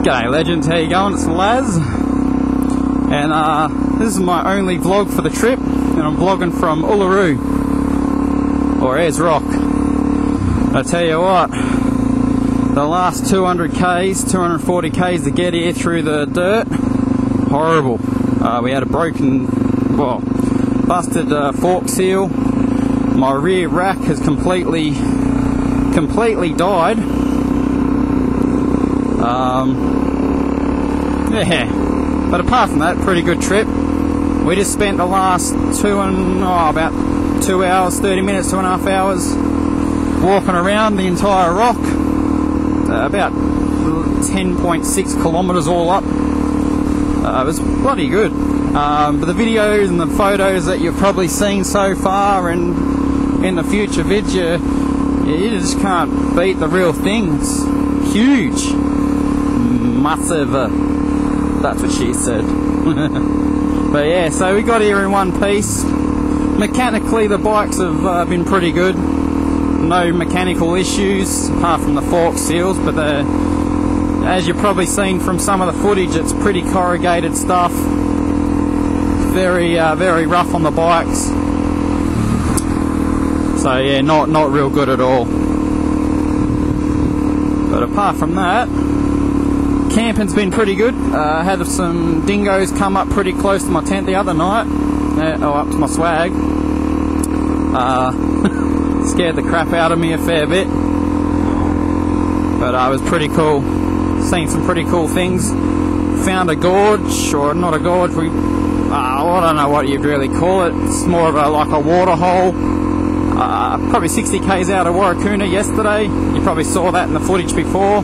G'day legends, how you going? It's Laz, and this is my only vlog for the trip, and I'm vlogging from Uluru, or Ayers Rock. I tell you what, the last 200k's, 240k's to get here through the dirt, horrible. We had a busted fork seal. My rear rack has completely died. Yeah, but apart from that, pretty good trip. We just spent the last about 2 hours, 30 minutes, 2.5 hours walking around the entire rock. About 10.6 kilometres all up. It was bloody good. But the videos and the photos that you've probably seen so far and in the future vids, you just can't beat the real thing. It's huge. Massive. That's what she said. But yeah, so we got here in one piece. Mechanically the bikes have been pretty good. No mechanical issues apart from the fork seals, but as you've probably seen from some of the footage, it's pretty corrugated stuff. Very rough on the bikes. So yeah, not real good at all. But apart from that, camping's been pretty good. I had some dingoes come up pretty close to my tent the other night. Up to my swag. Scared the crap out of me a fair bit. But it was pretty cool. Seen some pretty cool things. Found a gorge, or not a gorge, I don't know what you'd really call it. It's more of like a water hole. Probably 60k's out of Warrakuna yesterday. You probably saw that in the footage before.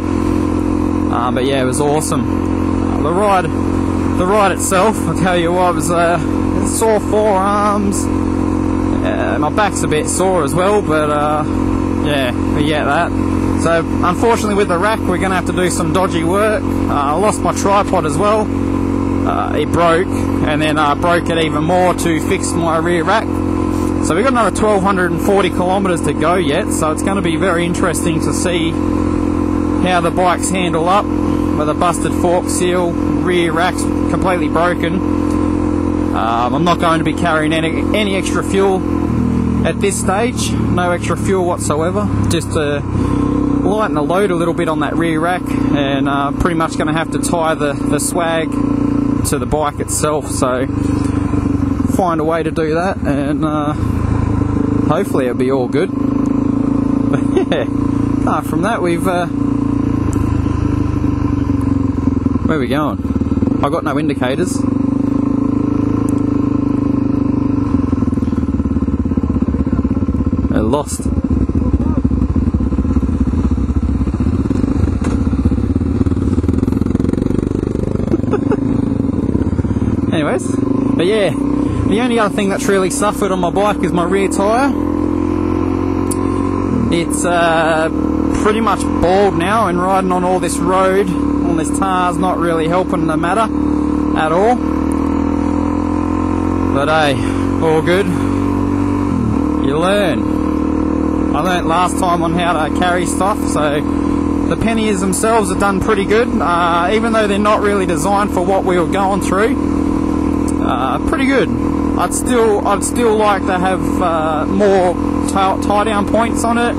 But yeah, it was awesome. The ride itself, I'll tell you what, was sore forearms. My back's a bit sore as well, but yeah, forget that. So unfortunately with the rack, we're going to have to do some dodgy work. I lost my tripod as well. It broke, and then I broke it even more to fix my rear rack. So we've got another 1,240 kilometres to go yet, so it's going to be very interesting to see how the bikes handle up with a busted fork seal, rear rack's completely broken. I'm not going to be carrying any extra fuel at this stage, no extra fuel whatsoever, just to lighten the load a little bit on that rear rack, and pretty much going to have to tie the swag to the bike itself, so find a way to do that, and hopefully it'll be all good. But yeah, apart from that, we've where are we going? I've got no indicators. I lost. Anyways, but yeah, the only other thing that's really suffered on my bike is my rear tyre. It's pretty much bald now, and riding on all this road, all this tar's not really helping the matter at all. But hey, all good. You learn. I learnt last time on how to carry stuff, so the panniers themselves have done pretty good, even though they're not really designed for what we were going through. Pretty good. I'd still like to have more tie down points on it.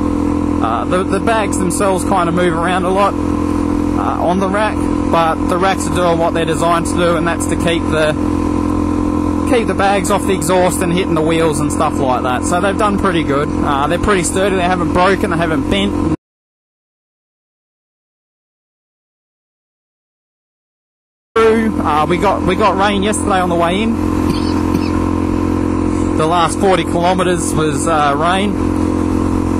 The bags themselves kind of move around a lot on the rack, but the racks are doing what they're designed to do, and that's to keep the bags off the exhaust and hitting the wheels and stuff like that. So they've done pretty good. They're pretty sturdy. They haven't broken. They haven't bent. We got rain yesterday on the way in. The last 40 kilometres was rain,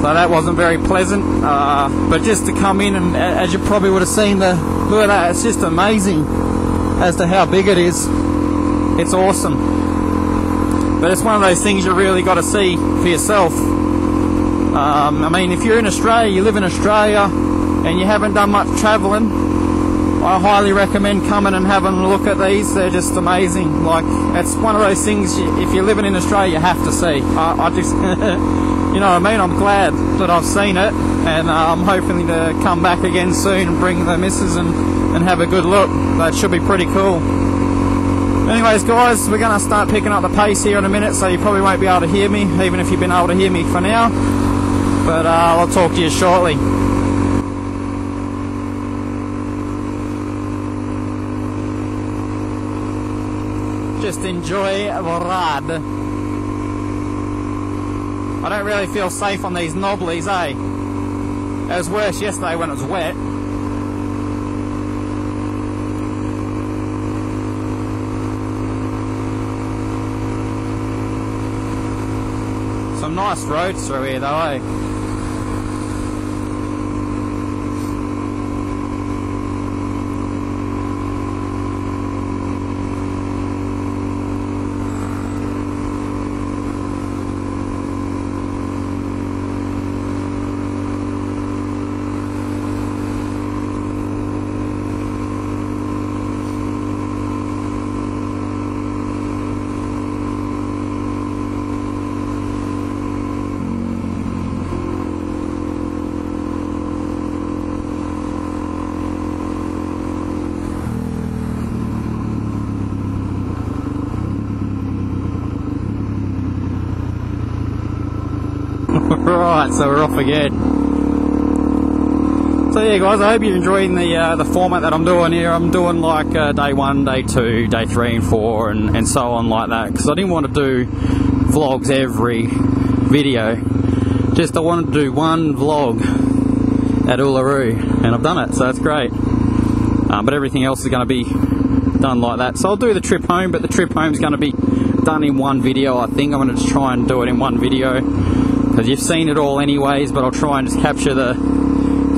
so that wasn't very pleasant. But just to come in, and as you probably would have seen, look at that, it's just amazing as to how big it is. It's awesome. But it's one of those things you really got to see for yourself. I mean, if you're in Australia, you live in Australia, and you haven't done much travelling, I highly recommend coming and having a look at these. They're just amazing. Like, it's one of those things, if you're living in Australia, you have to see. I just, you know what I mean? I'm glad that I've seen it, and I'm hoping to come back again soon and bring the missus and have a good look. That should be pretty cool. Anyways, guys, we're going to start picking up the pace here in a minute, so you probably won't be able to hear me, even if you've been able to hear me for now. But I'll talk to you shortly. Just enjoy the ride. I don't really feel safe on these knobblies, eh? It was worse yesterday when it was wet. Some nice roads through here though, eh? Right, so we're off again. So yeah, guys, I hope you're enjoying the format that I'm doing here. I'm doing like day 1, day 2, day 3 and 4 and so on like that, because I didn't want to do vlogs every video. Just I wanted to do one vlog at Uluru, and I've done it, so that's great. But everything else is going to be done like that. So I'll do the trip home, but the trip home is going to be done in one video. I think I'm going to just try and do it in one video, because you've seen it all anyways, but I'll try and just capture the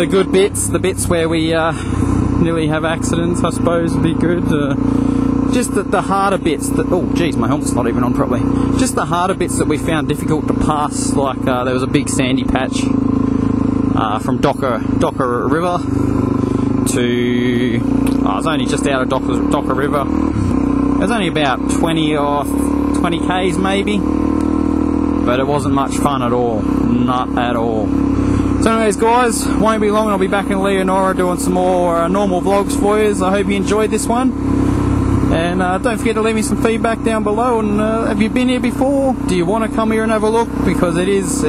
good bits, the bits where we nearly have accidents, I suppose would be good. Just the harder bits that, oh geez, my helmet's not even on properly. Just the harder bits that we found difficult to pass, like there was a big sandy patch from Docker River to, I was only just out of Docker River. It was only about 20 k's maybe. But it wasn't much fun at all. Not at all. So anyways, guys, won't be long. I'll be back in Leonora doing some more normal vlogs for you. I hope you enjoyed this one. And don't forget to leave me some feedback down below. And have you been here before? Do you want to come here and have a look? Because it is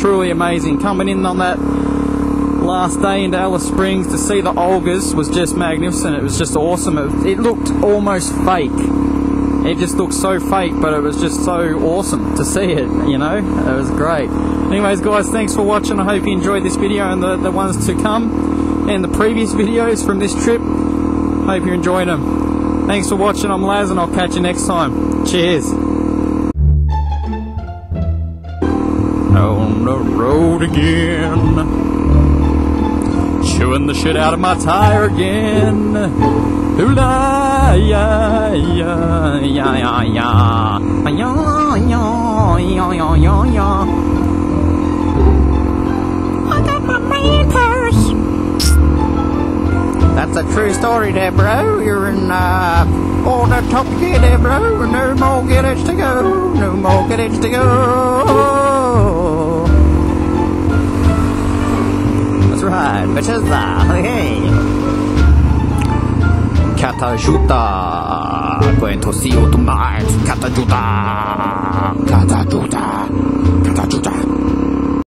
truly amazing. Coming in on that last day into Alice Springs to see the Olgas was just magnificent. It was just awesome. It looked almost fake. It just looked so fake, but it was just so awesome to see it, you know? It was great. Anyways, guys, thanks for watching. I hope you enjoyed this video and the ones to come, and the previous videos from this trip. Hope you enjoyed them. Thanks for watching. I'm Laz, and I'll catch you next time. Cheers. On the road again, chewing the shit out of my tire again. Ooh-la, yeah, yeah, yeah, yeah, yeah, yeah, yeah, yeah, yeah, yeah. I got my man purse. That's a true story there, bro. You're in, all that top gear there, bro. No more gittage to go. No more gittage to go. That's right, bitches. Hey. Catajuta, going to see you tonight. Catajuta, Catajuta, Catajuta.